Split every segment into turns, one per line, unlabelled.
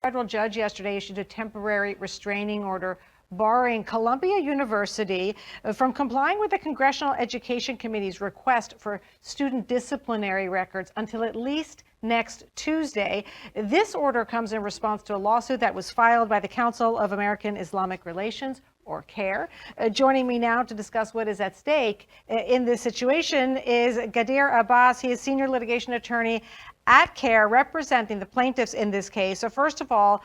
federal judge yesterday issued a temporary restraining order barring Columbia University from complying with the Congressional Education Committee's request for student disciplinary records until at least next Tuesday. This order comes in response to a lawsuit that was filed by the Council of American Islamic Relations, or CARE. Joining me now to discuss what is at stake in this situation is Gadir Abbas. He is senior litigation attorney at CARE, representing the plaintiffs in this case. So first of all,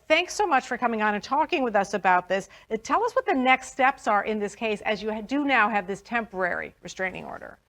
thanks so much for coming on and talking with us about this. Tell us what the next steps are in this case, as you do now have this temporary restraining order.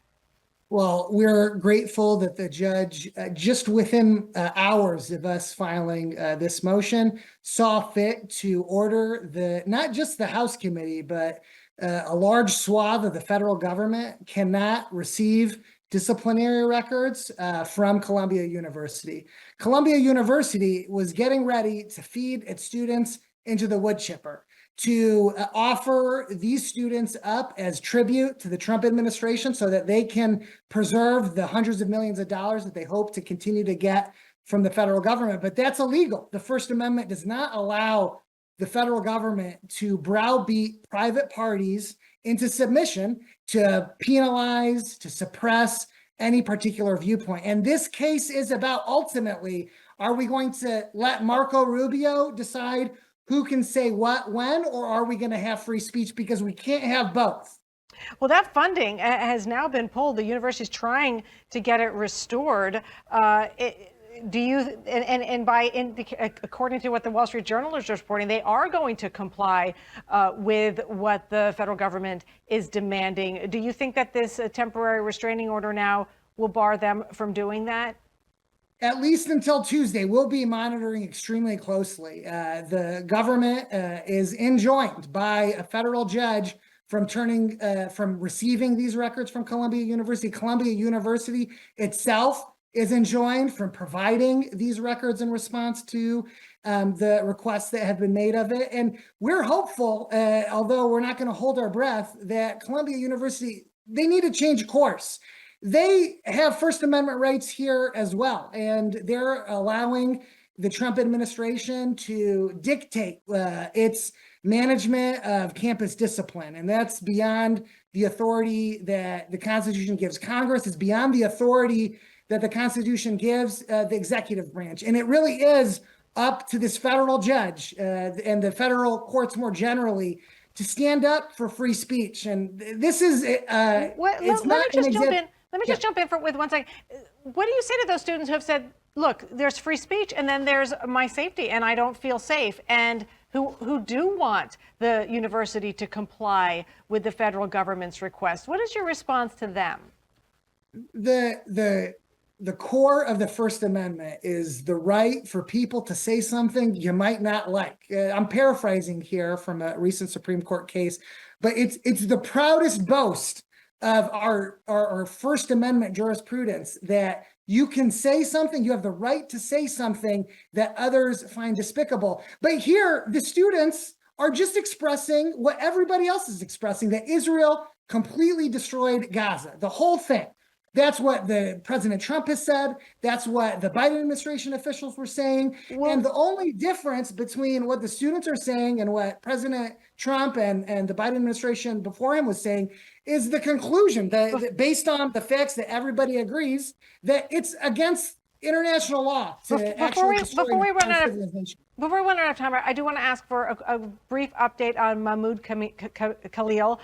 Well, we're grateful that the judge, just within hours of us filing this motion, saw fit to order not just the House committee, but a large swath of the federal government cannot receive disciplinary records from Columbia University. Columbia University was getting ready to feed its students into the wood chipper, to offer these students up as tribute to the Trump administration so that they can preserve the hundreds of millions of dollars that they hope to continue to get from the federal government. But that's illegal. The First Amendment does not allow the federal government to browbeat private parties into submission, to penalize, to suppress any particular viewpoint. And this case is about, ultimately, are we going to let Marco Rubio decide who can say what, when, or are we going to have free speech? Because we can't have both.
Well, that funding has now been pulled. The university is trying to get it restored. According to what the Wall Street Journal is reporting, they are going to comply with what the federal government is demanding. Do you think that this temporary restraining order now will bar them from doing that?
At least until Tuesday. We'll be monitoring extremely closely. The government is enjoined by a federal judge from receiving these records from Columbia University. Columbia University itself is enjoined from providing these records in response to the requests that have been made of it. And we're hopeful, although we're not going to hold our breath, that Columbia University, they need to change course. They have First Amendment rights here as well, and they're allowing the Trump administration to dictate its management of campus discipline. And that's beyond the authority that the Constitution gives Congress. It's beyond the authority that the Constitution gives the executive branch. And it really is up to this federal judge and the federal courts more generally to stand up for free speech. And this is,
Let me just jump in with 1 second. What do you say to those students who have said, look, there's free speech and then there's my safety and I don't feel safe, and who do want the university to comply with the federal government's request? What is your response to them?
The core of the First Amendment is the right for people to say something you might not like. I'm paraphrasing here from a recent Supreme Court case, but it's the proudest boast of our First Amendment jurisprudence that you can say something, you have the right to say something that others find despicable. But here, the students are just expressing what everybody else is expressing, that Israel completely destroyed Gaza, the whole thing. That's what the President Trump has said. That's what the Biden administration officials were saying. And the only difference between what the students are saying and what President Trump and the Biden administration before him was saying is the conclusion that based on the facts that everybody agrees that it's against international law
before we run out of time, I do want to ask for a brief update on Mahmoud Khalil,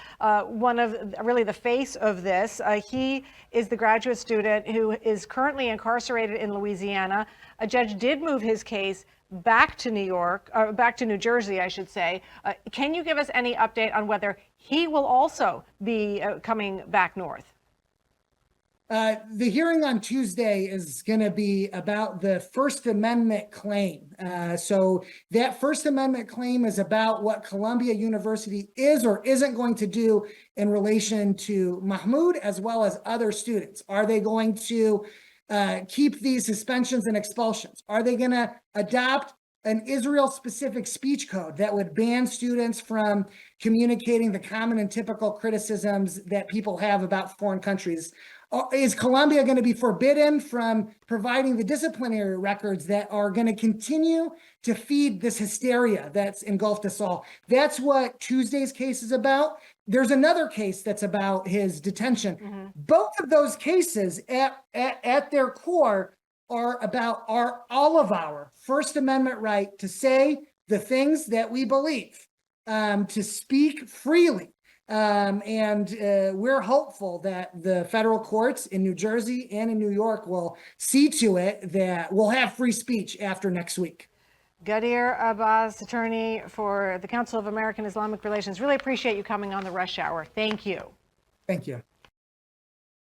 one of really the face of this. He is the graduate student who is currently incarcerated in Louisiana. A judge did move his case back to New Jersey, I should say. Can you give us any update on whether he will also be coming back north?
The hearing on Tuesday is going to be about the First Amendment claim. So that First Amendment claim is about what Columbia University is or isn't going to do in relation to Mahmoud as well as other students. Are they going to keep these suspensions and expulsions? Are they going to adopt an Israel-specific speech code that would ban students from communicating the common and typical criticisms that people have about foreign countries? is Columbia going to be forbidden from providing the disciplinary records that are going to continue to feed this hysteria that's engulfed us all? That's what Tuesday's case is about. There's another case that's about his detention. Both of those cases at their core are about all of our First Amendment right to say the things that we believe, to speak freely. We're hopeful that the federal courts in New Jersey and in New York will see to it that we'll have free speech after next week.
Gadir Abbas, attorney for the Council of American Islamic Relations. Really appreciate you coming on the Rush Hour. Thank you.
Thank you.